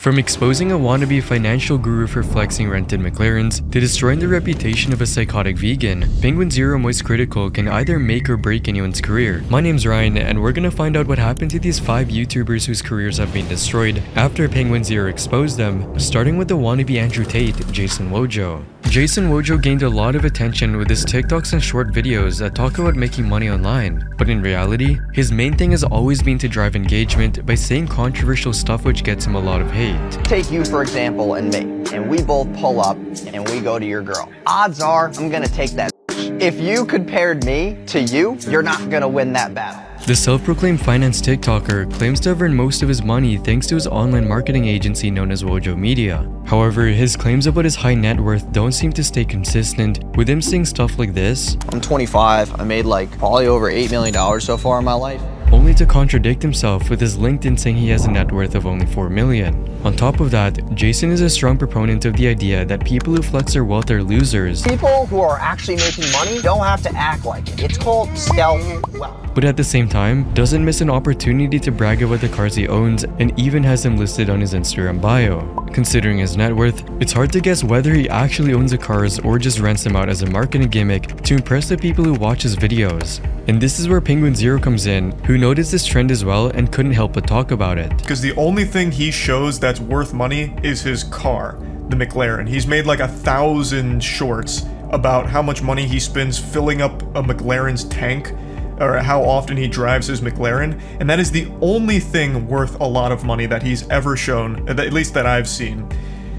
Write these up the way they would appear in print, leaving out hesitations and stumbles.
From exposing a wannabe financial guru for flexing rented McLarens to destroying the reputation of a psychotic vegan, Penguinz0 Moist Critical can either make or break anyone's career. My name's Ryan, and we're gonna find out what happened to these 5 YouTubers whose careers have been destroyed after Penguinz0 exposed them, starting with the wannabe Andrew Tate, Jason Wojo. Jason Wojo gained a lot of attention with his TikToks and short videos that talk about making money online, but in reality, his main thing has always been to drive engagement by saying controversial stuff which gets him a lot of hate. Take you for example and me, and we both pull up and we go to your girl. Odds are I'm gonna take that. If you compared me to you, you're not gonna win that battle. The self-proclaimed finance TikToker claims to have earned most of his money thanks to his online marketing agency known as Wojo Media. However, his claims about his high net worth don't seem to stay consistent, with him saying stuff like this: I'm 25, I made like probably over $8 million so far in my life. Only to contradict himself with his LinkedIn saying he has a net worth of only $4 million. On top of that, Jason is a strong proponent of the idea that people who flex their wealth are losers. People who are actually making money don't have to act like it. It's called stealth wealth. But at the same time, doesn't miss an opportunity to brag about the cars he owns and even has them listed on his Instagram bio. Considering his net worth, it's hard to guess whether he actually owns the cars or just rents them out as a marketing gimmick to impress the people who watch his videos. And this is where Penguinz0 comes in, who noticed this trend as well and couldn't help but talk about it. Because the only thing he shows that's worth money is his car, the McLaren. He's made like 1,000 shorts about how much money he spends filling up a McLaren's tank, or how often he drives his McLaren, and that is the only thing worth a lot of money that he's ever shown, at least that I've seen.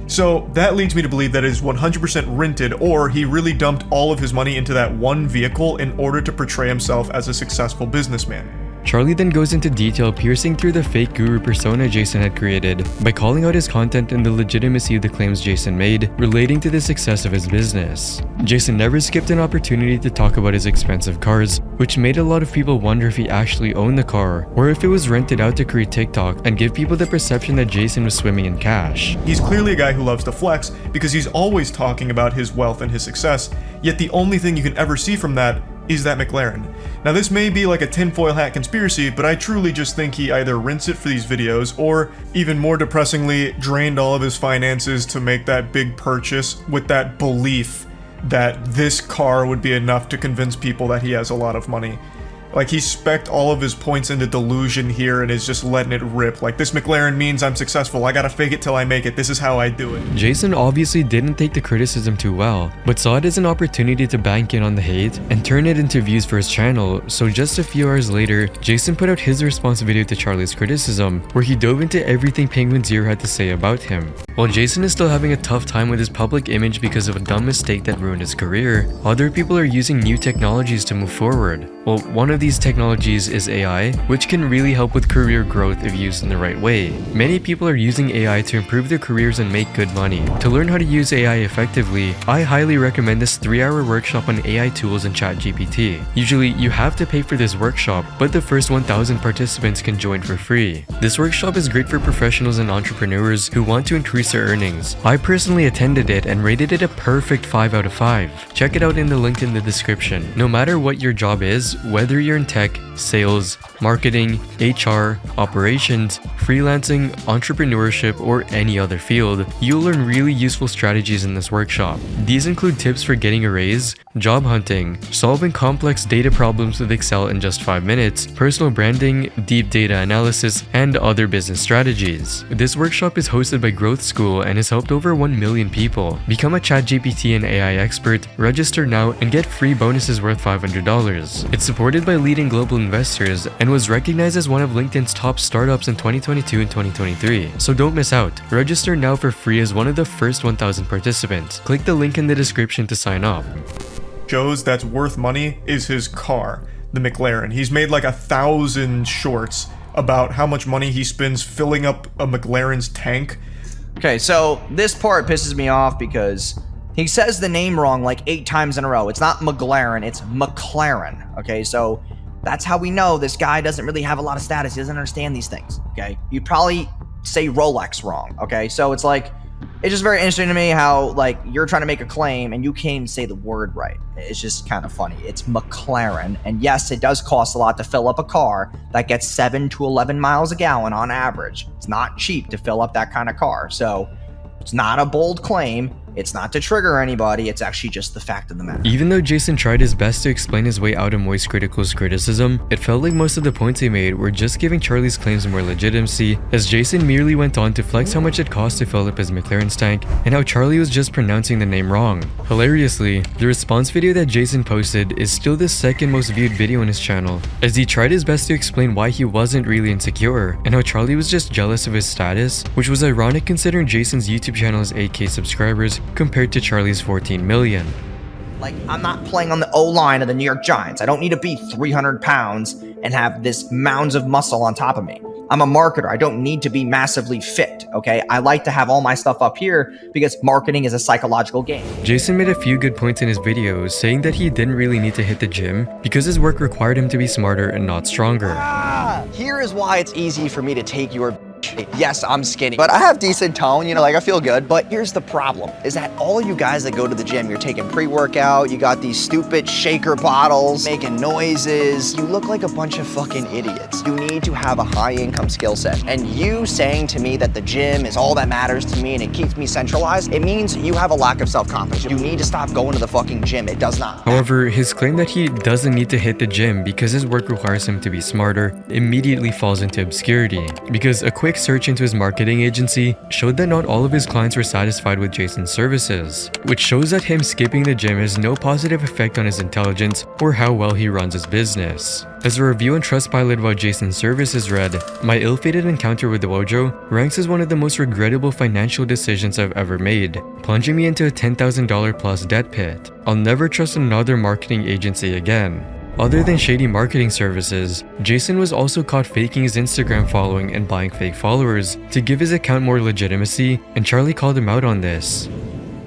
So that leads me to believe that it is 100% rented, or he really dumped all of his money into that one vehicle in order to portray himself as a successful businessman. Charlie then goes into detail piercing through the fake guru persona Jason had created by calling out his content and the legitimacy of the claims Jason made relating to the success of his business. Jason never skipped an opportunity to talk about his expensive cars, which made a lot of people wonder if he actually owned the car or if it was rented out to create TikTok and give people the perception that Jason was swimming in cash. He's clearly a guy who loves to flex because he's always talking about his wealth and his success, yet the only thing you can ever see from that is that McLaren. Now this may be like a tinfoil hat conspiracy, but I truly just think he either rents it for these videos or, even more depressingly, drained all of his finances to make that big purchase with that belief that this car would be enough to convince people that he has a lot of money. Like, he specced all of his points into delusion here and is just letting it rip. Like, this McLaren means I'm successful. I gotta fake it till I make it. This is how I do it. Jason obviously didn't take the criticism too well, but saw it as an opportunity to bank in on the hate and turn it into views for his channel. So just a few hours later, Jason put out his response video to Charlie's criticism, where he dove into everything Penguinz0 had to say about him. While Jason is still having a tough time with his public image because of a dumb mistake that ruined his career, other people are using new technologies to move forward. Well, one of these technologies is AI, which can really help with career growth if used in the right way. Many people are using AI to improve their careers and make good money. To learn how to use AI effectively, I highly recommend this 3-hour workshop on AI tools in ChatGPT. Usually, you have to pay for this workshop, but the first 1,000 participants can join for free. This workshop is great for professionals and entrepreneurs who want to increase their earnings. I personally attended it and rated it a perfect 5 out of 5. Check it out in the link in the description. No matter what your job is, whether you're in tech, sales, marketing, HR, operations, freelancing, entrepreneurship, or any other field, you'll learn really useful strategies in this workshop. These include tips for getting a raise, job hunting, solving complex data problems with Excel in just 5 minutes, personal branding, deep data analysis, and other business strategies. This workshop is hosted by Growthschool and has helped over 1 million people. Become a ChatGPT and AI expert, register now, and get free bonuses worth $500. It's supported by leading global investors and was recognized as one of LinkedIn's top startups in 2022 and 2023. So don't miss out. Register now for free as one of the first 1,000 participants. Click the link in the description to sign up. Shows that's worth money is his car, the McLaren. He's made like 1,000 shorts about how much money he spends filling up a McLaren's tank. Okay, so this part pisses me off because he says the name wrong like 8 times in a row. It's not McLaren, it's McLaren. Okay, so that's how we know this guy doesn't really have a lot of status. He doesn't understand these things. Okay, you probably say Rolex wrong. Okay, so it's like, It's just very interesting to me how, like, you're trying to make a claim and you can't even say the word right. It's just kind of funny. It's McLaren. And yes, it does cost a lot to fill up a car that gets 7 to 11 miles a gallon on average. It's not cheap to fill up that kind of car. So it's not a bold claim. It's not to trigger anybody, it's actually just the fact of the matter. Even though Jason tried his best to explain his way out of Moist Critical's criticism, it felt like most of the points he made were just giving Charlie's claims more legitimacy, as Jason merely went on to flex how much it cost to fill up his McLaren's tank, and how Charlie was just pronouncing the name wrong. Hilariously, the response video that Jason posted is still the second most viewed video on his channel, as he tried his best to explain why he wasn't really insecure, and how Charlie was just jealous of his status, which was ironic considering Jason's YouTube channel has 8K subscribers, compared to Charlie's 14 million. Like, I'm not playing on the O-line of the New York Giants. I don't need to be 300 pounds and have this mounds of muscle on top of me. I'm a marketer. I don't need to be massively fit, okay? I like to have all my stuff up here because marketing is a psychological game. Jason made a few good points in his videos, saying that he didn't really need to hit the gym because his work required him to be smarter and not stronger. Here is why it's easy for me to take your yes, I'm skinny, but I have decent tone, you know, like I feel good. But here's the problem, is that all you guys that go to the gym, you're taking pre-workout, you got these stupid shaker bottles, making noises. You look like a bunch of fucking idiots. You need to have a high income skill set. And you saying to me that the gym is all that matters to me and it keeps me centralized, it means you have a lack of self-confidence. You need to stop going to the fucking gym. It does not. However, his claim that he doesn't need to hit the gym because his work requires him to be smarter immediately falls into obscurity, because a quick search into his marketing agency showed that not all of his clients were satisfied with Jason's services, which shows that him skipping the gym has no positive effect on his intelligence or how well he runs his business. As a review on Trustpilot about Jason's services read, "My ill-fated encounter with the Wojo ranks as one of the most regrettable financial decisions I've ever made, plunging me into a $10,000 plus debt pit. I'll never trust another marketing agency again." Other than shady marketing services, Jason was also caught faking his Instagram following and buying fake followers to give his account more legitimacy, and Charlie called him out on this.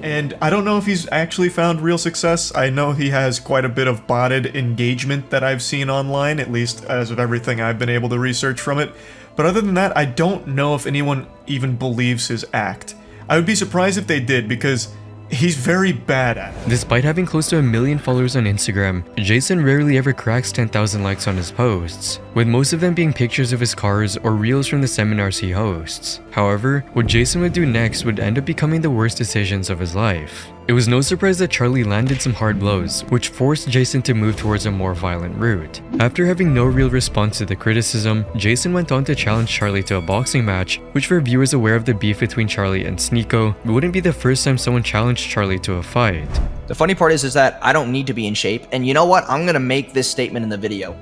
And I don't know if he's actually found real success. I know he has quite a bit of botted engagement that I've seen online, at least as of everything I've been able to research from it. But other than that, I don't know if anyone even believes his act. I would be surprised if they did, because he's very bad at it. Despite having close to 1 million followers on Instagram, Jason rarely ever cracks 10,000 likes on his posts, with most of them being pictures of his cars or reels from the seminars he hosts. However, what Jason would do next would end up becoming the worst decisions of his life. It was no surprise that Charlie landed some hard blows, which forced Jason to move towards a more violent route. After having no real response to the criticism, Jason went on to challenge Charlie to a boxing match, which for viewers aware of the beef between Charlie and Sneeko, it wouldn't be the first time someone challenged Charlie to a fight. The funny part is that I don't need to be in shape, and you know what? I'm gonna make this statement in the video.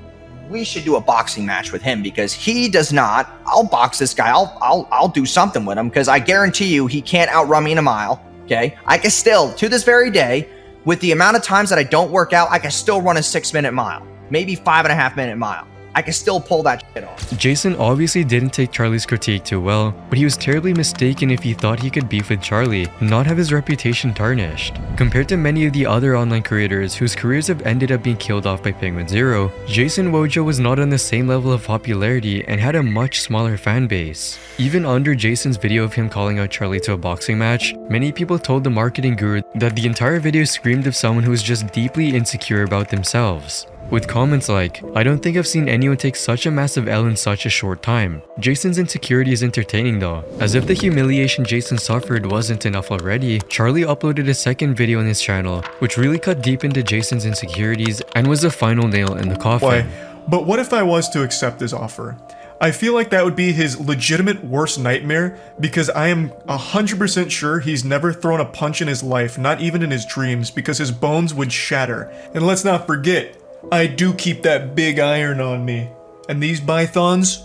We should do a boxing match with him because he does not. I'll box this guy. I'll do something with him because I guarantee you he can't outrun me in a mile. Okay, I can still, to this very day, with the amount of times that I don't work out, I can still run a 6-minute mile, maybe 5.5-minute mile. I can still pull that shit off. Jason obviously didn't take Charlie's critique too well, but he was terribly mistaken if he thought he could beef with Charlie and not have his reputation tarnished. Compared to many of the other online creators whose careers have ended up being killed off by Penguinz0, Jason Wojo was not on the same level of popularity and had a much smaller fan base. Even under Jason's video of him calling out Charlie to a boxing match, many people told the marketing guru that the entire video screamed of someone who was just deeply insecure about themselves, with comments like, "I don't think I've seen anyone take such a massive L in such a short time." Jason's insecurity is entertaining though. As if the humiliation Jason suffered wasn't enough already, Charlie uploaded a second video on his channel, which really cut deep into Jason's insecurities and was the final nail in the coffin. But what if I was to accept his offer? I feel like that would be his legitimate worst nightmare, because I am 100% sure he's never thrown a punch in his life, not even in his dreams, because his bones would shatter. And let's not forget, I do keep that big iron on me. And these pythons,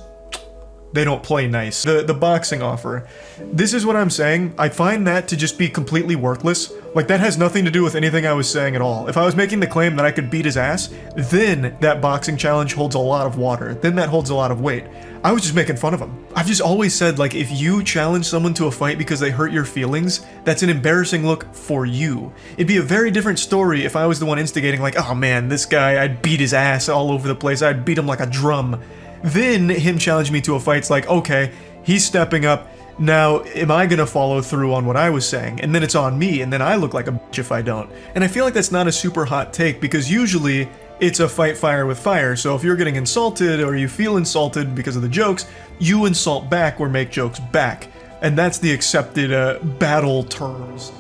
they don't play nice. The boxing offer. This is what I'm saying. I find that to just be completely worthless. Like, that has nothing to do with anything I was saying at all. If I was making the claim that I could beat his ass, then that boxing challenge holds a lot of water. Then that holds a lot of weight. I was just making fun of him. I've just always said, like, if you challenge someone to a fight because they hurt your feelings, that's an embarrassing look for you. It'd be a very different story if I was the one instigating, like, oh man, this guy, I'd beat his ass all over the place. I'd beat him like a drum. Then him challenge me to a fight's like, okay, he's stepping up. Now, am I gonna follow through on what I was saying? And then it's on me, and then I look like a bitch if I don't. And I feel like that's not a super hot take, because usually it's a fight fire with fire. So if you're getting insulted or you feel insulted because of the jokes, you insult back or make jokes back. And that's the accepted battle terms.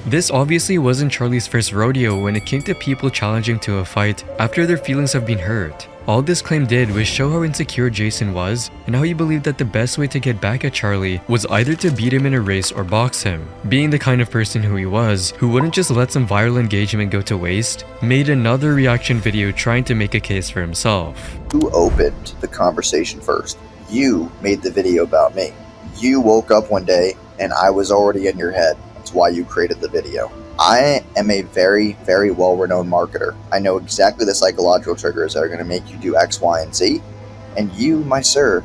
This obviously wasn't Charlie's first rodeo when it came to people challenging to a fight after their feelings have been hurt. All this claim did was show how insecure Jason was and how he believed that the best way to get back at Charlie was either to beat him in a race or box him. Being the kind of person who he was, who wouldn't just let some viral engagement go to waste, made another reaction video trying to make a case for himself. Who opened the conversation first? You made the video about me. You woke up one day and I was already in your head. That's why you created the video. I am a very, very well-renowned marketer. I know exactly the psychological triggers that are going to make you do X, Y, and Z. And you, my sir,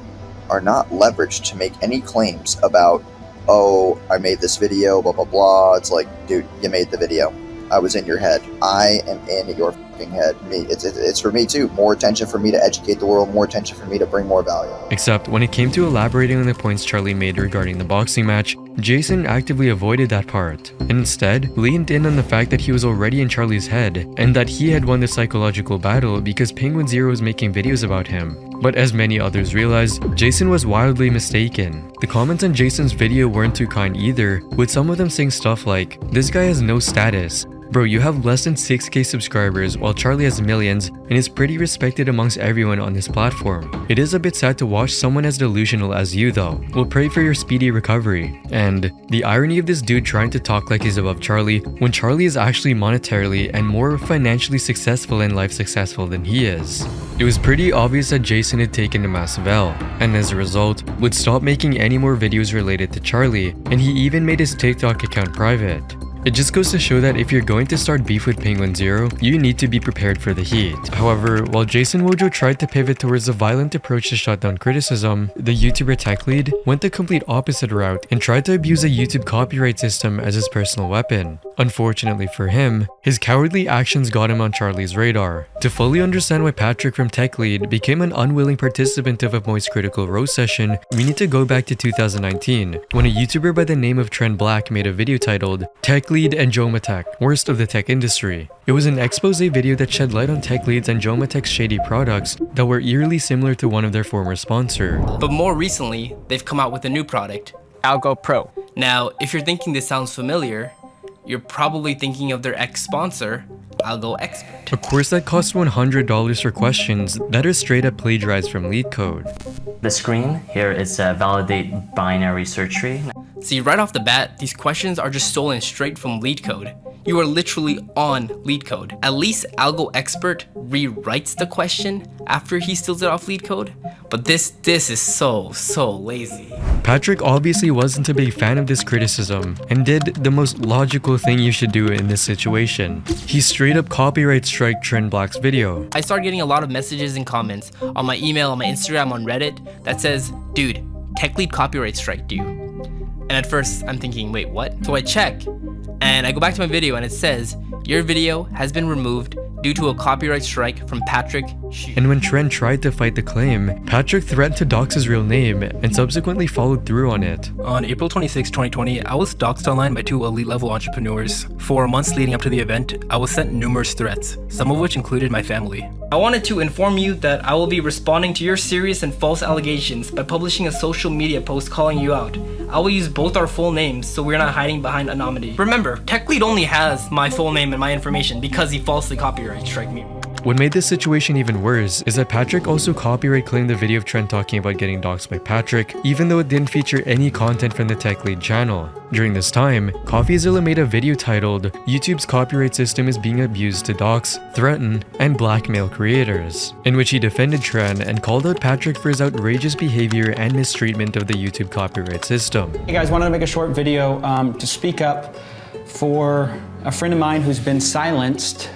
are not leveraged to make any claims about, oh, I made this video, blah, blah, blah. It's like, dude, you made the video. I was in your head. I am in your fucking head. It's for me too. More attention for me to educate the world, more attention for me to bring more value. Except when it came to elaborating on the points Charlie made regarding the boxing match, Jason actively avoided that part, and instead leaned in on the fact that he was already in Charlie's head, and that he had won the psychological battle because Penguinz0 was making videos about him. But as many others realized, Jason was wildly mistaken. The comments on Jason's video weren't too kind either, with some of them saying stuff like, "This guy has no status. Bro, you have less than 6k subscribers while Charlie has millions and is pretty respected amongst everyone on this platform. It is a bit sad to watch someone as delusional as you though. We'll pray for your speedy recovery." And the irony of this dude trying to talk like he's above Charlie when Charlie is actually monetarily and more financially successful and life successful than he is. It was pretty obvious that Jason had taken a massive L, and as a result, would stop making any more videos related to Charlie, and he even made his TikTok account private. It just goes to show that if you're going to start beef with Penguinz0, you need to be prepared for the heat. However, while Jason Wojo tried to pivot towards a violent approach to shut down criticism, the YouTuber Tech Lead went the complete opposite route and tried to abuse a YouTube copyright system as his personal weapon. Unfortunately for him, his cowardly actions got him on Charlie's radar. To fully understand why Patrick from Tech Lead became an unwilling participant of a Moist Critical Roast session, we need to go back to 2019, when a YouTuber by the name of Trend Black made a video titled Tech Lead and Jomatech, Worst of the Tech Industry. It was an expose video that shed light on Tech Lead's and Jomatech's shady products that were eerily similar to one of their former sponsor. But more recently, they've come out with a new product, Algo Pro. Now, if you're thinking this sounds familiar, you're probably thinking of their ex-sponsor, Algo Expert. A course that costs $100 for questions that are straight up plagiarized from LeetCode. The screen here is a validate binary search tree. See, right off the bat, these questions are just stolen straight from LeetCode. You are literally on LeetCode. At least Algo Expert rewrites the question after he steals it off LeetCode, but this is so lazy. Patrick obviously wasn't a big fan of this criticism and did the most logical thing you should do in this situation. He straight up copyright striked Trend Black's video. I started getting a lot of messages and comments on my email, on my Instagram, on Reddit that says, "Dude, Tech Lead copyright striked you." And at first I'm thinking, wait, what? So I check and I go back to my video and it says, "Your video has been removed due to a copyright strike from Patrick." And when Trent tried to fight the claim, Patrick threatened to dox his real name and subsequently followed through on it. On April 26, 2020, I was doxed online by 2 elite-level entrepreneurs. For months leading up to the event, I was sent numerous threats, some of which included my family. I wanted to inform you that I will be responding to your serious and false allegations by publishing a social media post calling you out. I will use both our full names so we're not hiding behind anonymity. Remember, Tech Lead only has my full name and my information because he falsely copyright striked me. What made this situation even worse is that Patrick also copyright claimed the video of Trent talking about getting doxxed by Patrick, even though it didn't feature any content from the Tech Lead channel. During this time, CoffeeZilla made a video titled "YouTube's copyright system is being abused to dox, threaten, and blackmail creators," in which he defended Trent and called out Patrick for his outrageous behavior and mistreatment of the YouTube copyright system. Hey guys, wanted to make a short video to speak up for a friend of mine who's been silenced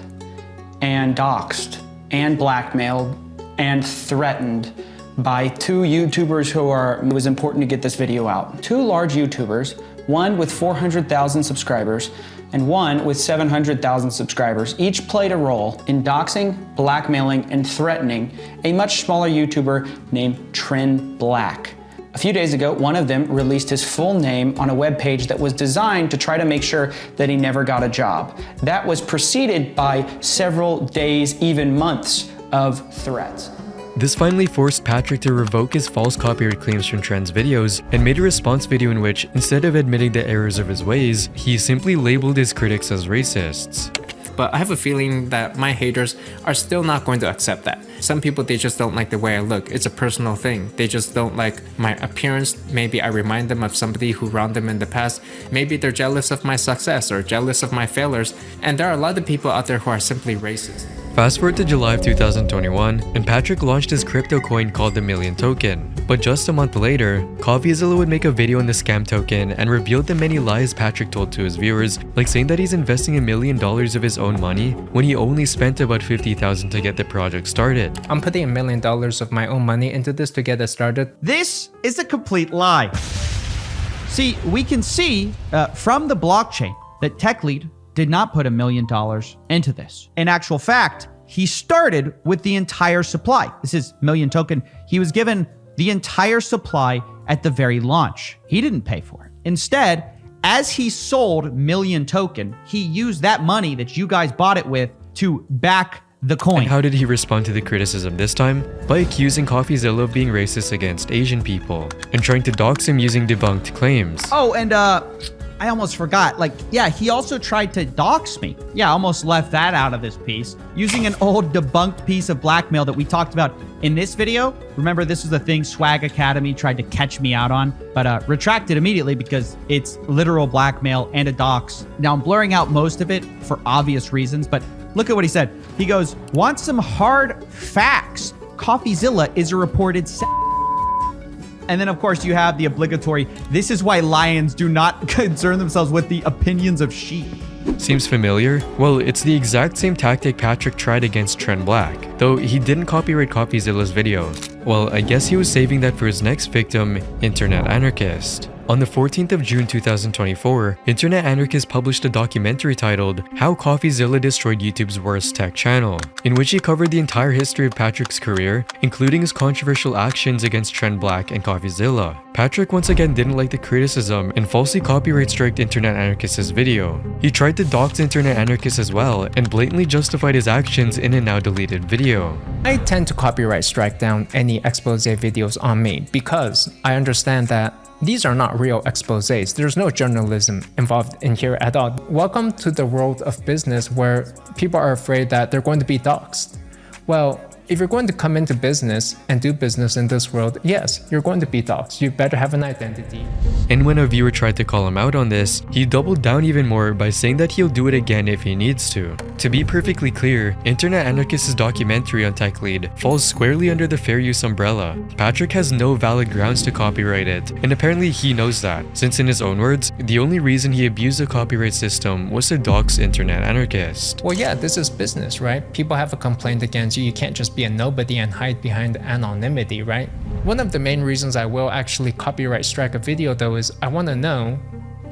and doxxed and blackmailed and threatened by 2 YouTubers who it was important to get this video out. 2 large YouTubers, one with 400,000 subscribers and one with 700,000 subscribers, each played a role in doxing, blackmailing, and threatening a much smaller YouTuber named Trend Black. A few days ago, one of them released his full name on a webpage that was designed to try to make sure that he never got a job. That was preceded by several days, even months of threats. This finally forced Patrick to revoke his false copyright claims from Trend's videos and made a response video in which, instead of admitting the errors of his ways, he simply labeled his critics as racists. But I have a feeling that my haters are still not going to accept that. Some people, they just don't like the way I look. It's a personal thing. They just don't like my appearance. Maybe I remind them of somebody who wronged them in the past. Maybe they're jealous of my success or jealous of my failures. And there are a lot of people out there who are simply racist. Fast forward to July of 2021, and Patrick launched his crypto coin called the Million Token. But just a month later, Coffeezilla would make a video on the scam token and revealed the many lies Patrick told to his viewers, like saying that he's investing $1 million of his own money when he only spent about $50,000 to get the project started. I'm putting $1 million of my own money into this to get it started. This is a complete lie. See, we can see from the blockchain that TechLead did not put $1 million into this. In actual fact, he started with the entire supply. This is Million Token. He was given the entire supply at the very launch. He didn't pay for it. Instead, as he sold Million Token, he used that money that you guys bought it with to back the coin. And how did he respond to the criticism this time? By accusing Coffeezilla of being racist against Asian people and trying to dox him using debunked claims. Oh, and I almost forgot. He also tried to dox me. Yeah, I almost left that out of this piece. Using an old debunked piece of blackmail that we talked about in this video. Remember, this was the thing Swag Academy tried to catch me out on, but retracted immediately because it's literal blackmail and a dox. Now, I'm blurring out most of it for obvious reasons, but look at what he said. He goes, want some hard facts. Coffeezilla is a reported And then, of course, you have the obligatory, this is why lions do not concern themselves with the opinions of sheep. Seems familiar? Well, it's the exact same tactic Patrick tried against Trend Black, though he didn't copyright Coffeezilla's video. Well, I guess he was saving that for his next victim, Internet Anarchist. On the 14th of June 2024, Internet Anarchist published a documentary titled How Coffeezilla Destroyed YouTube's Worst Tech Channel, in which he covered the entire history of Patrick's career, including his controversial actions against Trend Black and Coffeezilla. Patrick once again didn't like the criticism and falsely copyright striked Internet Anarchist's video. He tried to dox Internet Anarchist as well and blatantly justified his actions in a now deleted video. I tend to copyright strike down any expose videos on me because I understand that these are not real exposés. There's no journalism involved in here at all. Welcome to the world of business where people are afraid that they're going to be doxxed. Well, if you're going to come into business and do business in this world, yes, you're going to be doxxed. You better have an identity. And when a viewer tried to call him out on this, he doubled down even more by saying that he'll do it again if he needs to. To be perfectly clear, Internet Anarchist's documentary on TechLead falls squarely under the fair use umbrella. Patrick has no valid grounds to copyright it, and apparently he knows that, since in his own words, the only reason he abused the copyright system was to dox Internet Anarchist. Well, yeah, this is business, right? People have a complaint against you. You can't just be a nobody and hide behind anonymity, right? One of the main reasons I will actually copyright strike a video though is I want to know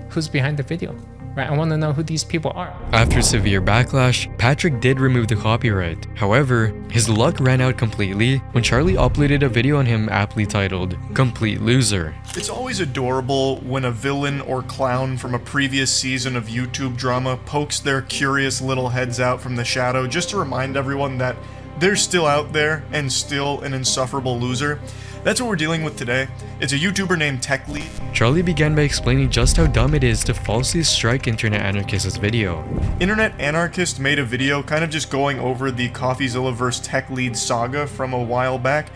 who's behind the video, right? I want to know who these people are. After severe backlash, Patrick did remove the copyright. However, his luck ran out completely when Charlie uploaded a video on him aptly titled Complete Loser. It's always adorable when a villain or clown from a previous season of YouTube drama pokes their curious little heads out from the shadow just to remind everyone that they're still out there and still an insufferable loser. That's what we're dealing with today. It's a YouTuber named TechLead. Charlie began by explaining just how dumb it is to falsely strike Internet Anarchist's video. Internet Anarchist made a video kind of just going over the Coffeezilla vs. TechLead saga from a while back,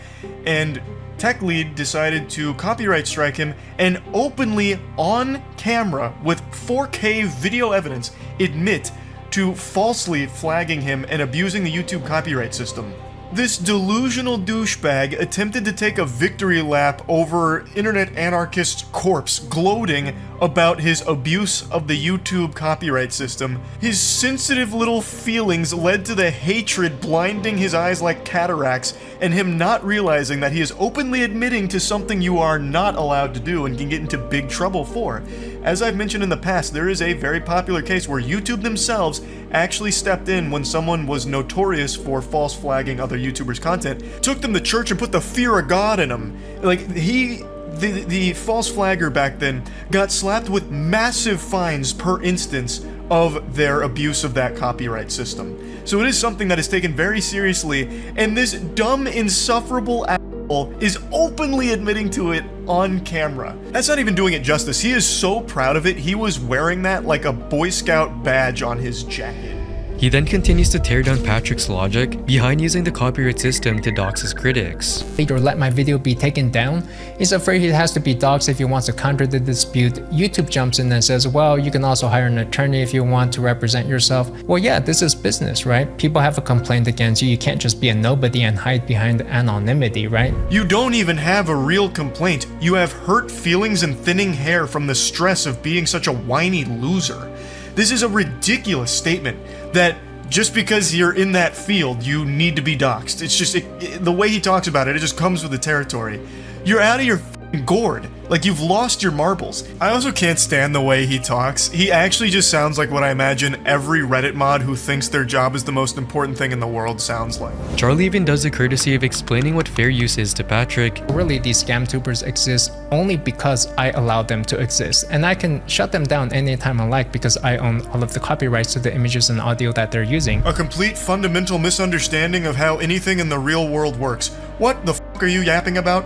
and TechLead decided to copyright strike him and openly on camera with 4K video evidence admit to falsely flagging him and abusing the YouTube copyright system. This delusional douchebag attempted to take a victory lap over Internet Anarchist's corpse, gloating about his abuse of the YouTube copyright system. His sensitive little feelings led to the hatred blinding his eyes like cataracts, and him not realizing that he is openly admitting to something you are not allowed to do and can get into big trouble for. As I've mentioned in the past, there is a very popular case where YouTube themselves actually stepped in when someone was notorious for false flagging other YouTubers' content, took them to church and put the fear of God in them. Like, he the false flagger back then got slapped with massive fines per instance of their abuse of that copyright system. So it is something that is taken very seriously, and this dumb, insufferable asshole is openly admitting to it on camera. That's not even doing it justice. He is so proud of it, he was wearing that like a Boy Scout badge on his jacket. He then continues to tear down Patrick's logic behind using the copyright system to dox his critics. Or let my video be taken down. He's afraid he has to be doxxed if he wants to counter the dispute. YouTube jumps in and says, well, you can also hire an attorney if you want to represent yourself. Well, yeah, this is business, right? People have a complaint against you. You can't just be a nobody and hide behind anonymity, right? You don't even have a real complaint. You have hurt feelings and thinning hair from the stress of being such a whiny loser. This is a ridiculous statement that just because you're in that field, you need to be doxxed. It's just, the way he talks about it, it just comes with the territory. You're out of your f***ing gourd. Like, you've lost your marbles. I also can't stand the way he talks. He actually just sounds like what I imagine every Reddit mod who thinks their job is the most important thing in the world sounds like. Charlie even does the courtesy of explaining what fair use is to Patrick. Really, these scam tubers exist only because I allowed them to exist, and I can shut them down anytime I like because I own all of the copyrights to the images and audio that they're using. A complete fundamental misunderstanding of how anything in the real world works. What the f*** are you yapping about?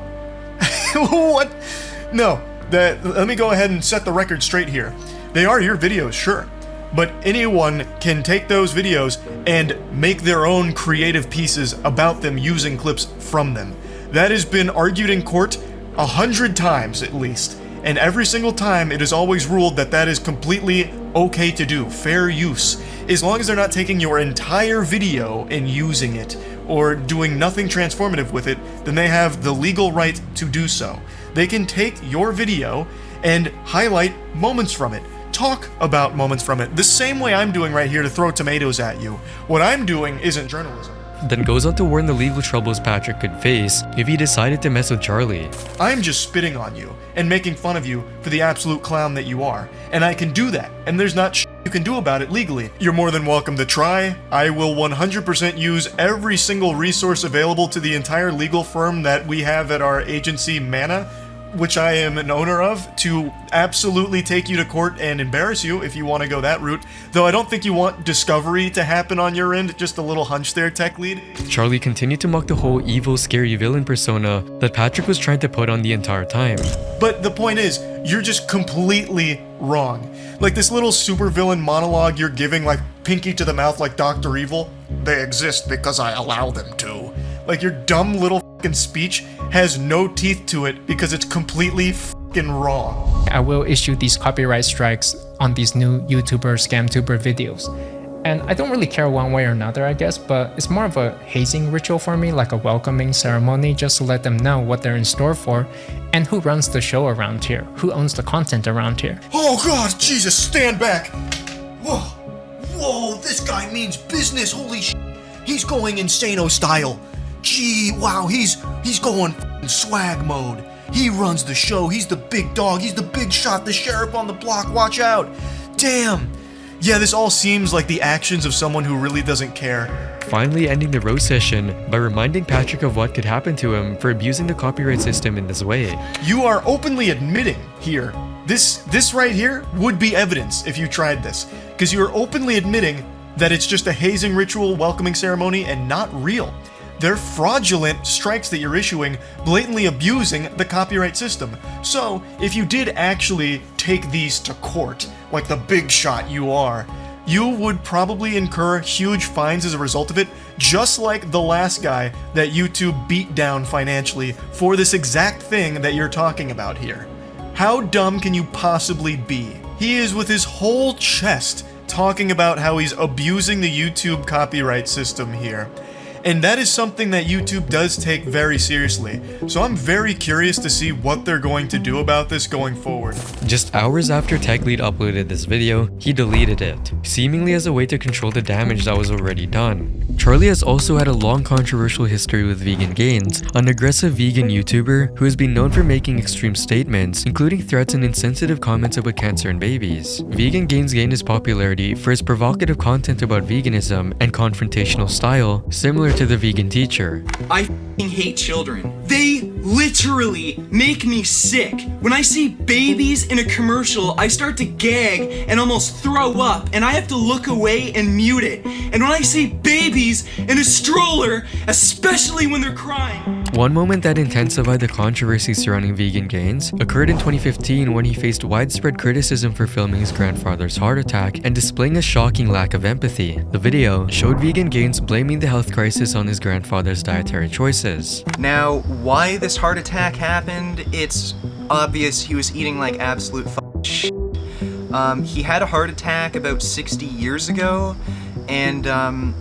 What? No, let me go ahead and set the record straight here. They are your videos, sure, but anyone can take those videos and make their own creative pieces about them using clips from them. That has been argued in court 100 times at least, and every single time it is always ruled that that is completely okay to do, fair use, as long as they're not taking your entire video and using it, or doing nothing transformative with it, then they have the legal right to do so. They can take your video and highlight moments from it, talk about moments from it, the same way I'm doing right here to throw tomatoes at you. What I'm doing isn't journalism. Then goes on to warn the legal troubles Patrick could face if he decided to mess with Charlie. I'm just spitting on you and making fun of you for the absolute clown that you are, and I can do that, and there's not shit you can do about it legally. You're more than welcome to try. I will 100% use every single resource available to the entire legal firm that we have at our agency, Mana, which I am an owner of, to absolutely take you to court and embarrass you if you want to go that route. Though I don't think you want discovery to happen on your end, just a little hunch there, tech lead. Charlie continued to mock the whole evil, scary villain persona that Patrick was trying to put on the entire time. But the point is, you're just completely wrong. Like this little supervillain monologue you're giving, like pinky to the mouth like Dr. Evil. They exist because I allow them to. Like your dumb little fucking speech has no teeth to it because it's completely fucking wrong. I will issue these copyright strikes on these new YouTuber, scam tuber videos. And I don't really care one way or another, I guess, but it's more of a hazing ritual for me, like a welcoming ceremony, just to let them know what they're in store for and who runs the show around here, who owns the content around here. Oh God, Jesus, stand back. Whoa, whoa, this guy means business, holy shit. He's going insano style. Gee, wow, he's going swag mode. He runs the show, he's the big dog, he's the big shot, the sheriff on the block, watch out. Damn. Yeah, this all seems like the actions of someone who really doesn't care. Finally ending the roast session by reminding Patrick of what could happen to him for abusing the copyright system in this way. You are openly admitting here, this right here would be evidence if you tried this, because you are openly admitting that it's just a hazing ritual, welcoming ceremony, and not real. They're fraudulent strikes that you're issuing, blatantly abusing the copyright system. So, if you did actually take these to court, like the big shot you are, you would probably incur huge fines as a result of it, just like the last guy that YouTube beat down financially for this exact thing that you're talking about here. How dumb can you possibly be? He is with his whole chest talking about how he's abusing the YouTube copyright system here. And that is something that YouTube does take very seriously. So I'm very curious to see what they're going to do about this going forward. Just hours after TechLead uploaded this video, he deleted it, seemingly as a way to control the damage that was already done. Charlie has also had a long controversial history with Vegan Gains, an aggressive vegan YouTuber who has been known for making extreme statements, including threats and insensitive comments about cancer in babies. Vegan Gains gained his popularity for his provocative content about veganism and confrontational style, similar to the vegan teacher. I f***ing hate children. They literally make me sick. When I see babies in a commercial, I start to gag and almost throw up, and I have to look away and mute it. And when I see babies in a stroller, especially when they're crying. One moment that intensified the controversy surrounding vegan gains occurred in 2015 when he faced widespread criticism for filming his grandfather's heart attack and displaying a shocking lack of empathy. The video showed vegan gains blaming the health crisis on his grandfather's dietary choices. Now, why this heart attack happened, it's obvious he was eating like absolute shit. He had a heart attack about 60 years ago, and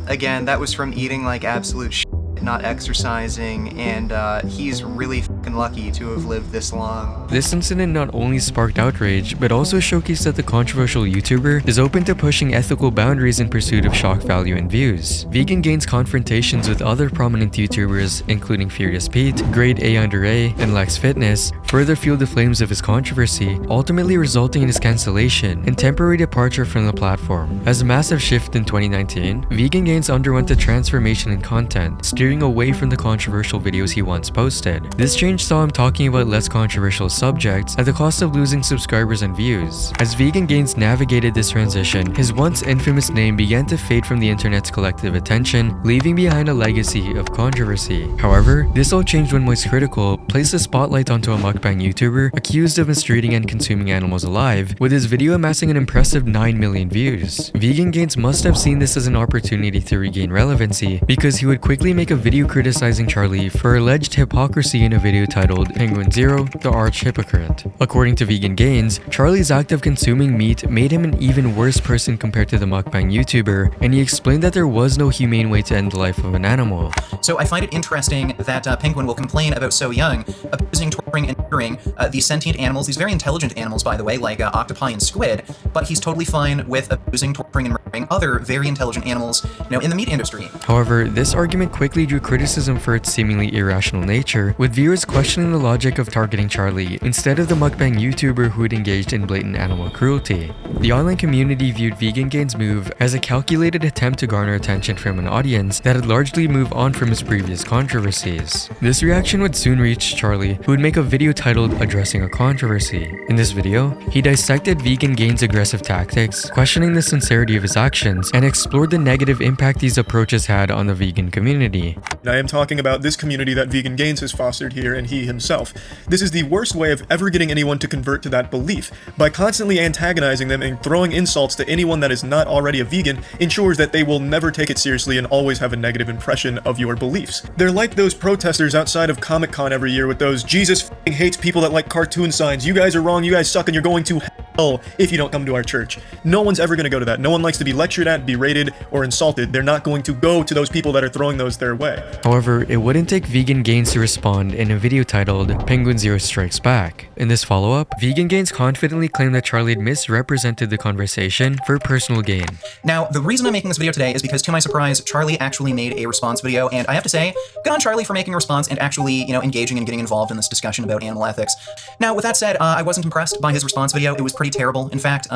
again, that was from eating like absolute shit, not exercising, and he's really fucking lucky to have lived this long. This incident not only sparked outrage, but also showcased that the controversial YouTuber is open to pushing ethical boundaries in pursuit of shock value and views. Vegan Gains' confrontations with other prominent YouTubers, including Furious Pete, Grade A Under A, and Lex Fitness, further fueled the flames of his controversy, ultimately resulting in his cancellation and temporary departure from the platform. As a massive shift in 2019, Vegan Gains underwent a transformation in content, steering away from the controversial videos he once posted. This change saw him talking about less controversial subjects at the cost of losing subscribers and views. As Vegan Gains navigated this transition, his once infamous name began to fade from the internet's collective attention, leaving behind a legacy of controversy. However, this all changed when Moist Critical placed a spotlight onto a mukbang YouTuber accused of mistreating and consuming animals alive, with his video amassing an impressive 9 million views. Vegan Gains must have seen this as an opportunity to regain relevancy, because he would quickly make a video criticizing Charlie for alleged hypocrisy in a video titled Penguinz0, the arch hypocrite. According to Vegan Gains, Charlie's act of consuming meat made him an even worse person compared to the mukbang YouTuber, and he explained that there was no humane way to end the life of an animal. So I find it interesting that Penguin will complain about So Young abusing, torturing, and murdering these sentient animals, these very intelligent animals, by the way, like octopi and squid, but he's totally fine with abusing, torturing, and murdering other very intelligent animals, in the meat industry. However, this argument quickly drew criticism for its seemingly irrational nature, with viewers questioning the logic of targeting Charlie instead of the mukbang YouTuber who had engaged in blatant animal cruelty. The online community viewed Vegan Gains' move as a calculated attempt to garner attention from an audience that had largely moved on from his previous controversies. This reaction would soon reach Charlie, who would make a video titled Addressing a Controversy. In this video, he dissected Vegan Gains' aggressive tactics, questioning the sincerity of his actions, and explored the negative impact these approaches had on the vegan community. I am talking about this community that Vegan Gains has fostered here and he himself. This is the worst way of ever getting anyone to convert to that belief. By constantly antagonizing them and throwing insults to anyone that is not already a vegan ensures that they will never take it seriously and always have a negative impression of your beliefs. They're like those protesters outside of Comic-Con every year with those Jesus f***ing hates people that like cartoon signs. You guys are wrong, you guys suck, and you're going to hell if you don't come to our church. No one's ever going to go to that. No one likes to be lectured at, berated, or insulted. They're not going to go to those people that are throwing those their way. However, it wouldn't take Vegan Gains to respond in a video titled Penguinz0 Strikes Back. In this follow-up, Vegan Gains confidently claimed that Charlie had misrepresented the conversation for personal gain. Now, the reason I'm making this video today is because, to my surprise, Charlie actually made a response video, and I have to say, good on Charlie for making a response and actually, engaging and getting involved in this discussion about animal ethics. Now, with that said, I wasn't impressed by his response video. It was pretty terrible. In fact,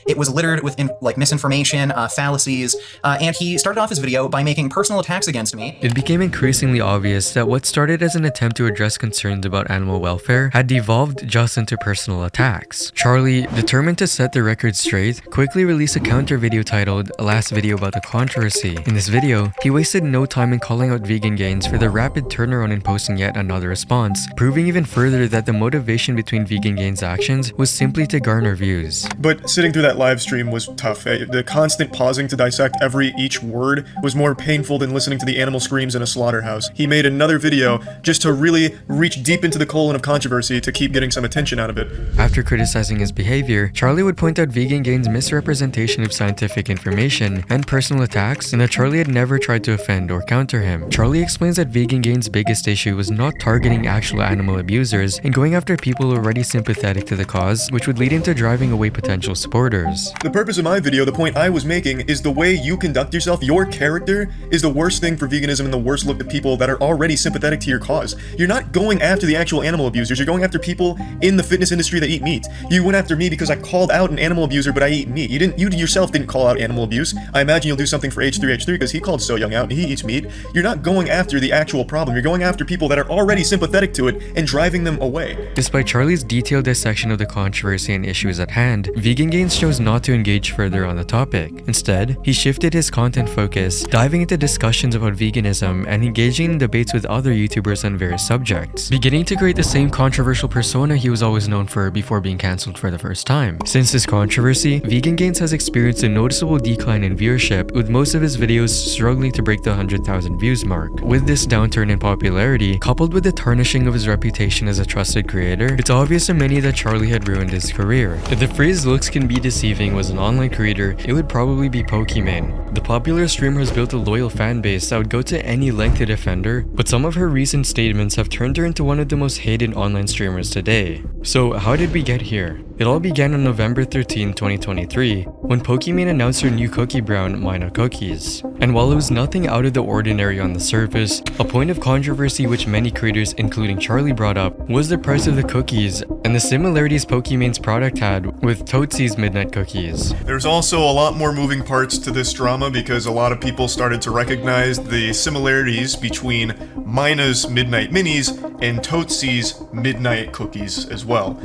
it was littered with misinformation, fallacies, and he started off his video by making personal attacks against me. It became increasingly obvious that what started as an attempt to address concerns about animal welfare had devolved just into personal attacks. Charlie, determined to set the record straight, quickly released a counter video titled Last Video About the Controversy. In this video, he wasted no time in calling out Vegan Gains for the rapid turnaround in posting yet another response, proving even further that the motivation between Vegan Gains' actions was simply to garner views. But sitting through that live stream was tough. The constant pausing to dissect each word was more painful than listening to the animal screams in a slaughterhouse. He made another video just to really reach deep into the colon of controversy to keep getting some attention out of it. After criticizing his behavior, Charlie would point out Vegan Gains' misrepresentation of scientific information and personal attacks, and that Charlie had never tried to offend or counter him. Charlie explains that Vegan Gains' biggest issue was not targeting actual animal abusers and going after people already sympathetic to the cause, which would lead him to drive driving away potential supporters. The purpose of my video, the point I was making, is the way you conduct yourself, your character, is the worst thing for veganism and the worst look at people that are already sympathetic to your cause. You're not going after the actual animal abusers, you're going after people in the fitness industry that eat meat. You went after me because I called out an animal abuser, but I eat meat. You yourself didn't call out animal abuse. I imagine you'll do something for H3H3 because he called So Young out and he eats meat. You're not going after the actual problem, you're going after people that are already sympathetic to it and driving them away. Despite Charlie's detailed dissection of the controversy and issues at hand, Vegan Gains chose not to engage further on the topic. Instead, he shifted his content focus, diving into discussions about veganism and engaging in debates with other YouTubers on various subjects, beginning to create the same controversial persona he was always known for before being cancelled for the first time. Since this controversy, Vegan Gains has experienced a noticeable decline in viewership, with most of his videos struggling to break the 100,000 views mark. With this downturn in popularity, coupled with the tarnishing of his reputation as a trusted creator, it's obvious to many that Charlie had ruined his career. If the phrase "looks can be deceiving" was an online creator, it would probably be Pokimane. The popular streamer has built a loyal fan base that would go to any length to defend her, but some of her recent statements have turned her into one of the most hated online streamers today. So how did we get here? It all began on November 13, 2023, when Pokimane announced her new cookie brand, Mina cookies. And while it was nothing out of the ordinary on the surface, a point of controversy which many creators, including Charlie, brought up was the price of the cookies and the similarities Pokimane's product had with Tootsy's midnight cookies. There's also a lot more moving parts to this drama because a lot of people started to recognize the similarities between Mina's Midnight Minis and Tootsy's Midnight Cookies as well.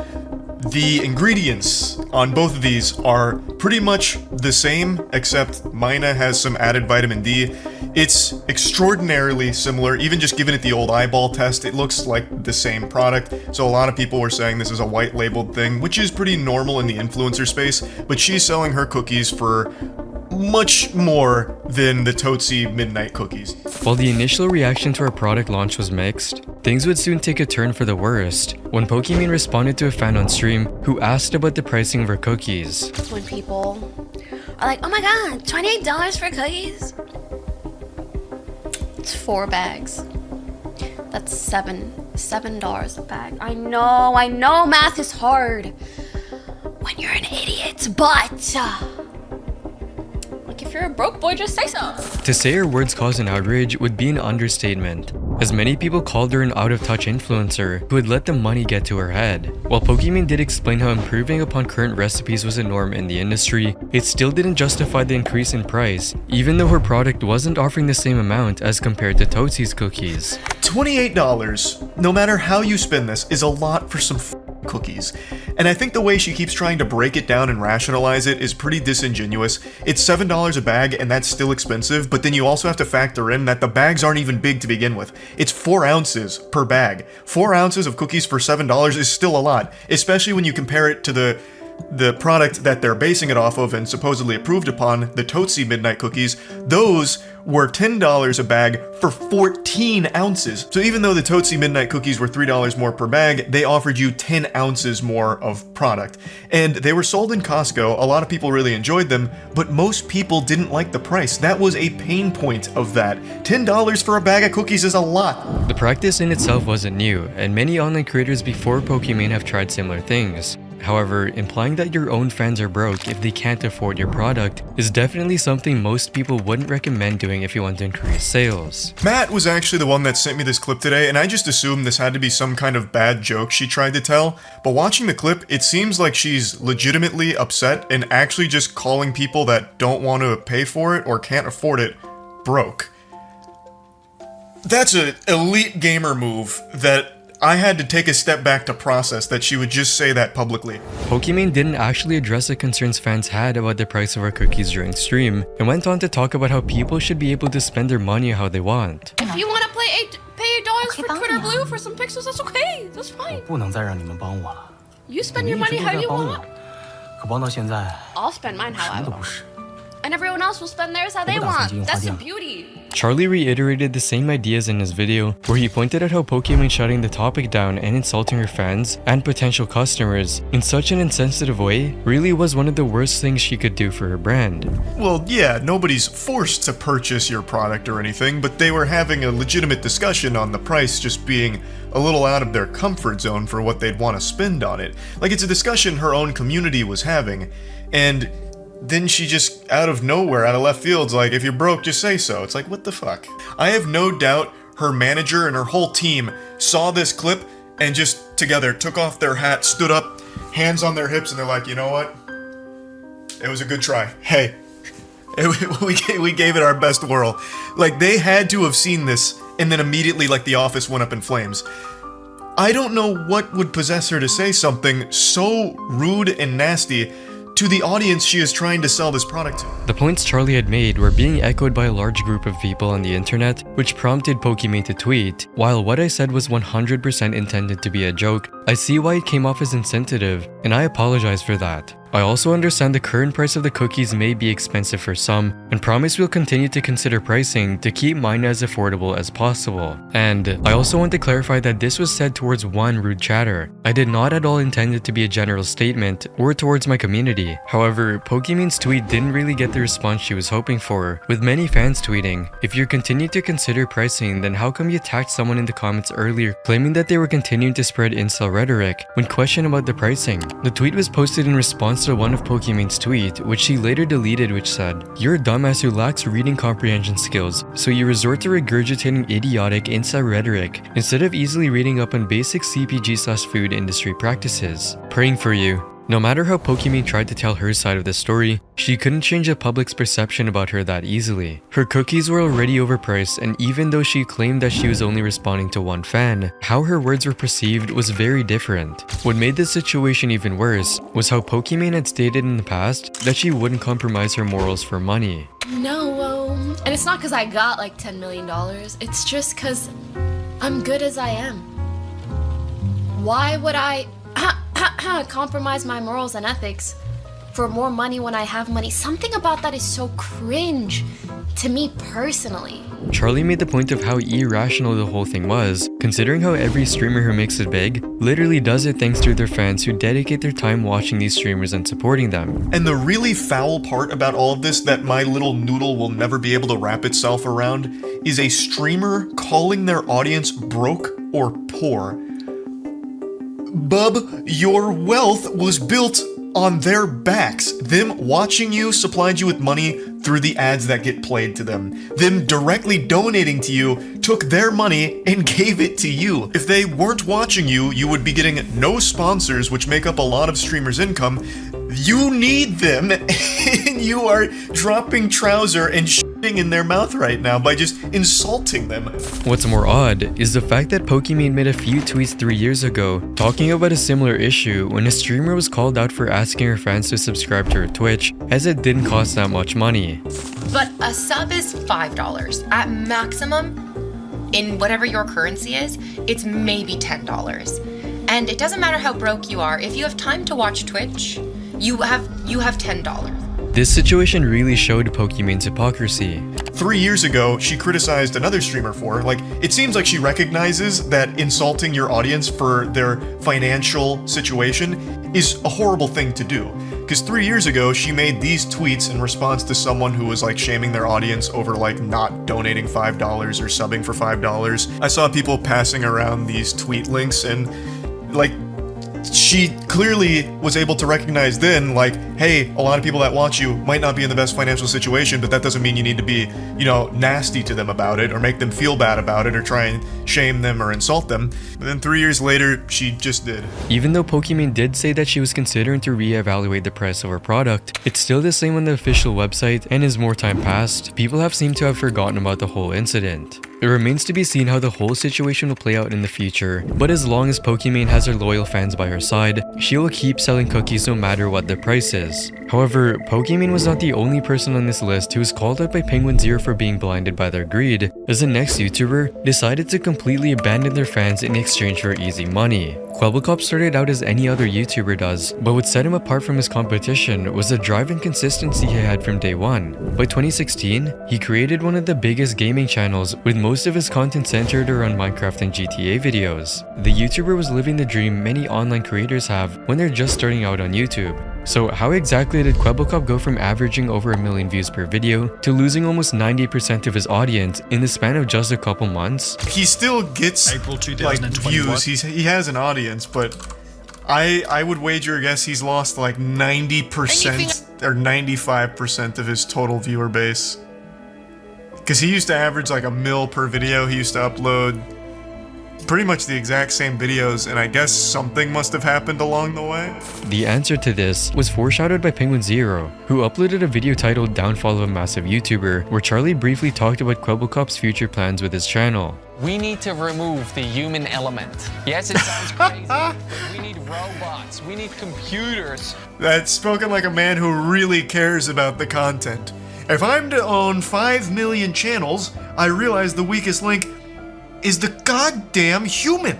The ingredients on both of these are pretty much the same, except Mina has some added vitamin D. It's extraordinarily similar, even just giving it the old eyeball test, it looks like the same product. So a lot of people were saying this is a white labeled thing, which is pretty normal in the influencer space, but she's selling her cookies for much more than the Tootsy Midnight Cookies. While the initial reaction to her product launch was mixed, things would soon take a turn for the worst when Pokimane responded to a fan on stream who asked about the pricing of her cookies. When people are like, "Oh my god, $28 for cookies?" It's 4 bags. That's $7 a bag. I know math is hard when you're an idiot, but if you're a broke boy, just say so. To say her words caused an outrage would be an understatement, as many people called her an out-of-touch influencer who had let the money get to her head. While Pokimane did explain how improving upon current recipes was a norm in the industry, it still didn't justify the increase in price, even though her product wasn't offering the same amount as compared to Tootsy's cookies. $28, no matter how you spend this, is a lot for some cookies. And I think the way she keeps trying to break it down and rationalize it is pretty disingenuous. It's $7 a bag and that's still expensive, but then you also have to factor in that the bags aren't even big to begin with. It's 4 ounces per bag. 4 ounces of cookies for $7 is still a lot, especially when you compare it to the product that they're basing it off of and supposedly approved upon, the Tootsy Midnight Cookies. Those were $10 a bag for 14 ounces. So even though the Tootsy Midnight Cookies were $3 more per bag, they offered you 10 ounces more of product. And they were sold in Costco, a lot of people really enjoyed them, but most people didn't like the price. That was a pain point of that. $10 for a bag of cookies is a lot. The practice in itself wasn't new, and many online creators before Pokimane have tried similar things. However, implying that your own fans are broke if they can't afford your product is definitely something most people wouldn't recommend doing if you want to increase sales. Matt was actually the one that sent me this clip today, and I just assumed this had to be some kind of bad joke she tried to tell, but watching the clip, it seems like she's legitimately upset and actually just calling people that don't want to pay for it or can't afford it broke. That's an elite gamer move that I had to take a step back to process that she would just say that publicly. Pokimane didn't actually address the concerns fans had about the price of her cookies during stream, and went on to talk about how people should be able to spend their money how they want. If you want to pay $8 for Twitter Blue for some pixels, that's okay. That's fine. You spend your money how you want. I'll spend mine how I want. and everyone else will spend theirs how they want. That's the beauty. Charlie reiterated the same ideas in his video, where he pointed out how Pokimane shutting the topic down and insulting her fans and potential customers in such an insensitive way really was one of the worst things she could do for her brand. Well, yeah, nobody's forced to purchase your product or anything, but they were having a legitimate discussion on the price just being a little out of their comfort zone for what they'd want to spend on it. Like, it's a discussion her own community was having, and then she just, out of nowhere, out of left field's like, if you're broke, just say so. It's like, what the fuck? I have no doubt her manager and her whole team saw this clip and just together took off their hat, stood up, hands on their hips, and they're like, you know what? It was a good try. Hey, we gave it our best whirl. Like, they had to have seen this, and then immediately, like, the office went up in flames. I don't know what would possess her to say something so rude and nasty to the audience she is trying to sell this product to. The points Charlie had made were being echoed by a large group of people on the internet, which prompted Pokimane to tweet, "While what I said was 100% intended to be a joke, I see why it came off as insensitive, and I apologize for that. I also understand the current price of the cookies may be expensive for some, and promise we'll continue to consider pricing to keep mine as affordable as possible. And I also want to clarify that this was said towards one rude chatter. I did not at all intend it to be a general statement or towards my community. However, Pokimane's tweet didn't really get the response she was hoping for, with many fans tweeting, if you're continuing to consider pricing, then how come you attacked someone in the comments earlier claiming that they were continuing to spread incel rhetoric when questioned about the pricing?" The tweet was posted in response to one of Pokimane's tweet, which she later deleted, which said, "You're a dumbass who lacks reading comprehension skills, so you resort to regurgitating idiotic incel rhetoric instead of easily reading up on basic CPG/food industry practices. Praying for you." No matter how Pokimane tried to tell her side of the story, she couldn't change the public's perception about her that easily. Her cookies were already overpriced, and even though she claimed that she was only responding to one fan, how her words were perceived was very different. What made this situation even worse was how Pokimane had stated in the past that she wouldn't compromise her morals for money. No, and it's not because I got like $10 million. It's just because I'm good as I am. Why would I compromise my morals and ethics for more money when I have money? Something about that is so cringe to me personally. Charlie made the point of how irrational the whole thing was, considering how every streamer who makes it big literally does it thanks to their fans who dedicate their time watching these streamers and supporting them. And the really foul part about all of this that my little noodle will never be able to wrap itself around is a streamer calling their audience broke or poor. Bub, your wealth was built on their backs. Them watching you supplied you with money through the ads that get played to them. Them directly donating to you took their money and gave it to you. If they weren't watching you, you would be getting no sponsors, which make up a lot of streamers' income. You need them, and you are dropping trouser and shitting in their mouth right now by just insulting them. What's more odd is the fact that Pokimane made a few tweets 3 years ago talking about a similar issue when a streamer was called out for asking her fans to subscribe to her Twitch, as it didn't cost that much money. But a sub is $5. At maximum, in whatever your currency is, it's maybe $10. And it doesn't matter how broke you are, if you have time to watch Twitch, you have $10. This situation really showed Pokimane's hypocrisy. 3 years ago, she criticized another streamer for, like, it seems like she recognizes that insulting your audience for their financial situation is a horrible thing to do. Because 3 years ago, she made these tweets in response to someone who was, like, shaming their audience over, like, not donating $5 or subbing for $5. I saw people passing around these tweet links and, like, she clearly was able to recognize then, like, hey, a lot of people that watch you might not be in the best financial situation, but that doesn't mean you need to be, you know, nasty to them about it or make them feel bad about it or try and shame them or insult them. But then 3 years later, she just did. Even though Pokimane did say that she was considering to reevaluate the price of her product, it's still the same on the official website, and as more time passed, people have seemed to have forgotten about the whole incident. It remains to be seen how the whole situation will play out in the future, but as long as Pokimane has her loyal fans by her side, she will keep selling cookies no matter what the price is. However, Pokimane was not the only person on this list who was called out by Penguinz0 for being blinded by their greed, as the next YouTuber decided to completely abandon their fans in exchange for easy money. Kwebbelkop started out as any other YouTuber does, but what set him apart from his competition was the drive and consistency he had from day one. By 2016, he created one of the biggest gaming channels, with most of his content centered around Minecraft and GTA videos. The YouTuber was living the dream many online creators have when they're just starting out on YouTube. So how exactly did Kwebbelkop go from averaging over 1 million views per video to losing almost 90% of his audience in the span of just a couple months? He still gets like views, he has an audience, but I would wager a guess he's lost like 90% or 95% of his total viewer base. Because he used to average like 1 mil per video, he used to upload pretty much the exact same videos, and I guess something must have happened along the way. The answer to this was foreshadowed by Penguinz0, who uploaded a video titled Downfall of a Massive YouTuber, where Charlie briefly talked about Kwebbelkop's future plans with his channel. We need to remove the human element. Yes, it sounds crazy, but we need robots, we need computers. That's spoken like a man who really cares about the content. If I'm to own 5 million channels, I realize the weakest link is the goddamn human.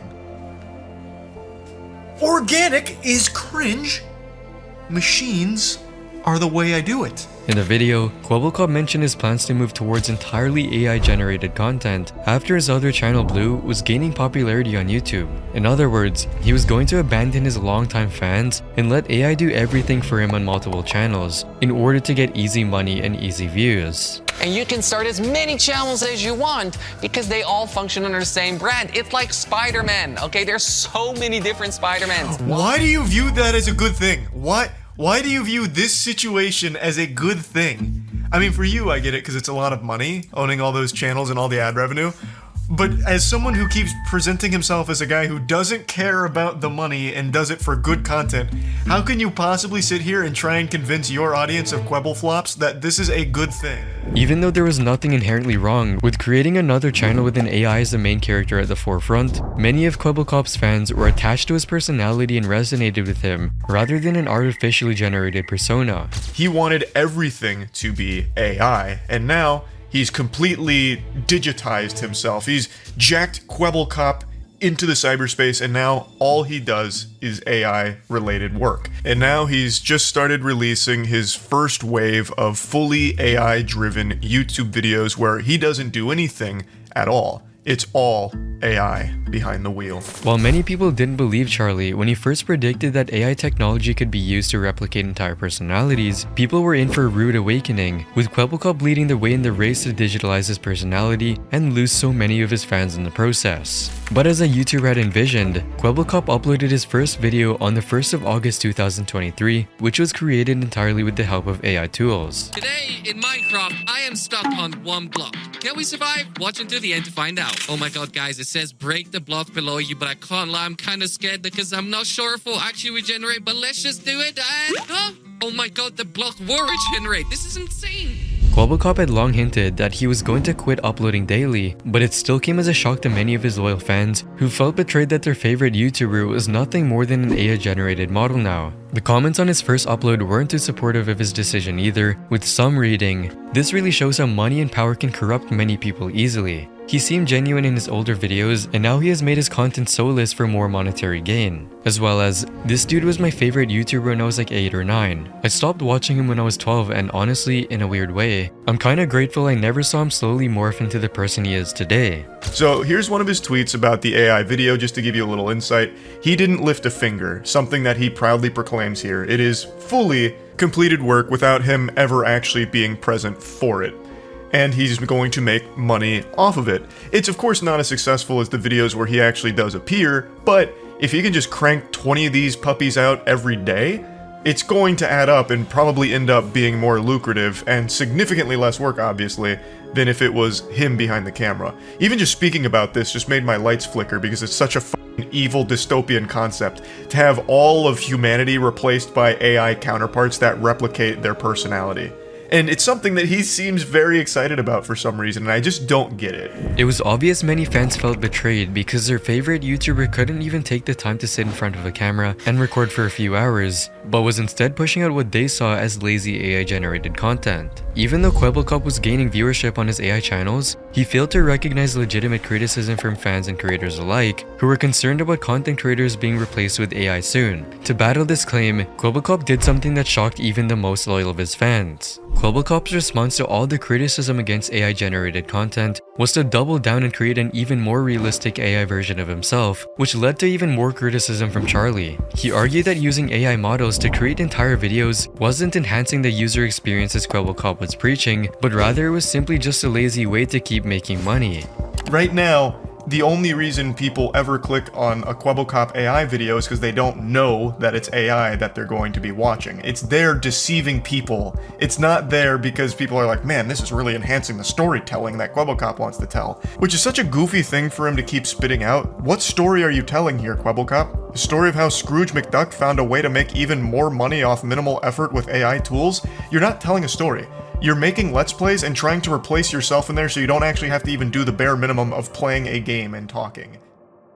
Organic is cringe. Machines are the way I do it. In the video, Kwebbelkop mentioned his plans to move towards entirely AI-generated content after his other channel Blue was gaining popularity on YouTube. In other words, he was going to abandon his longtime fans and let AI do everything for him on multiple channels in order to get easy money and easy views. And you can start as many channels as you want because they all function under the same brand. It's like Spider-Man, okay? There's so many different Spider-Mans. Why do you view that as a good thing? Why do you view this situation as a good thing? I mean, for you, I get it because it's a lot of money, owning all those channels and all the ad revenue. But as someone who keeps presenting himself as a guy who doesn't care about the money and does it for good content, how can you possibly sit here and try and convince your audience of Kwebbelflops that this is a good thing? Even though there was nothing inherently wrong with creating another channel with an AI as the main character at the forefront, many of Kwebbelkop's fans were attached to his personality and resonated with him, rather than an artificially generated persona. He wanted everything to be AI, and now he's completely digitized himself. He's jacked Kwebbelkop into the cyberspace, and now all he does is AI-related work. And now he's just started releasing his first wave of fully AI-driven YouTube videos where he doesn't do anything at all. It's all AI behind the wheel. While many people didn't believe Charlie when he first predicted that AI technology could be used to replicate entire personalities, people were in for a rude awakening, with Kwebbelkop leading the way in the race to digitalize his personality and lose so many of his fans in the process. But as a YouTuber had envisioned, Kwebbelkop uploaded his first video on the 1st of August 2023, which was created entirely with the help of AI tools. Today, in Minecraft, I am stuck on one block. Can we survive? Watch until the end to find out. Oh my god, guys, it says break the block below you, but I can't lie, I'm kind of scared because I'm not sure if it'll actually regenerate, but let's just do it and... Oh my god, the block will regenerate. This is insane. Kwebbelkop had long hinted that he was going to quit uploading daily, but it still came as a shock to many of his loyal fans who felt betrayed that their favorite YouTuber was nothing more than an AI-generated model now. The comments on his first upload weren't too supportive of his decision either, with some reading, "This really shows how money and power can corrupt many people easily. He seemed genuine in his older videos, and now he has made his content soulless for more monetary gain." As well as, "This dude was my favorite YouTuber when I was like 8 or 9. I stopped watching him when I was 12, and honestly, in a weird way, I'm kinda grateful I never saw him slowly morph into the person he is today." So here's one of his tweets about the AI video, just to give you a little insight. He didn't lift a finger, something that he proudly proclaims here. It is fully completed work without him ever actually being present for it. And he's going to make money off of it. It's of course not as successful as the videos where he actually does appear, but if he can just crank 20 of these puppies out every day, it's going to add up and probably end up being more lucrative and significantly less work, obviously, than if it was him behind the camera. Even just speaking about this just made my lights flicker because it's such a fucking evil dystopian concept to have all of humanity replaced by AI counterparts that replicate their personality. And it's something that he seems very excited about for some reason, and I just don't get it. It was obvious many fans felt betrayed because their favorite YouTuber couldn't even take the time to sit in front of a camera and record for a few hours, but was instead pushing out what they saw as lazy AI-generated content. Even though Kwebbelkop was gaining viewership on his AI channels, he failed to recognize legitimate criticism from fans and creators alike, who were concerned about content creators being replaced with AI soon. To battle this claim, Kwebbelkop did something that shocked even the most loyal of his fans. Kwebbelkop's response to all the criticism against AI-generated content was to double down and create an even more realistic AI version of himself, which led to even more criticism from Charlie. He argued that using AI models to create entire videos wasn't enhancing the user experience as Kwebbelkop was preaching, but rather it was simply just a lazy way to keep making money. Right now, the only reason people ever click on a Kwebbelkop AI video is because they don't know that it's AI that they're going to be watching. It's there deceiving people. It's not there because people are like, man, this is really enhancing the storytelling that Kwebbelkop wants to tell. Which is such a goofy thing for him to keep spitting out. What story are you telling here, Kwebbelkop? The story of how Scrooge McDuck found a way to make even more money off minimal effort with AI tools? You're not telling a story. You're making Let's Plays and trying to replace yourself in there so you don't actually have to even do the bare minimum of playing a game and talking.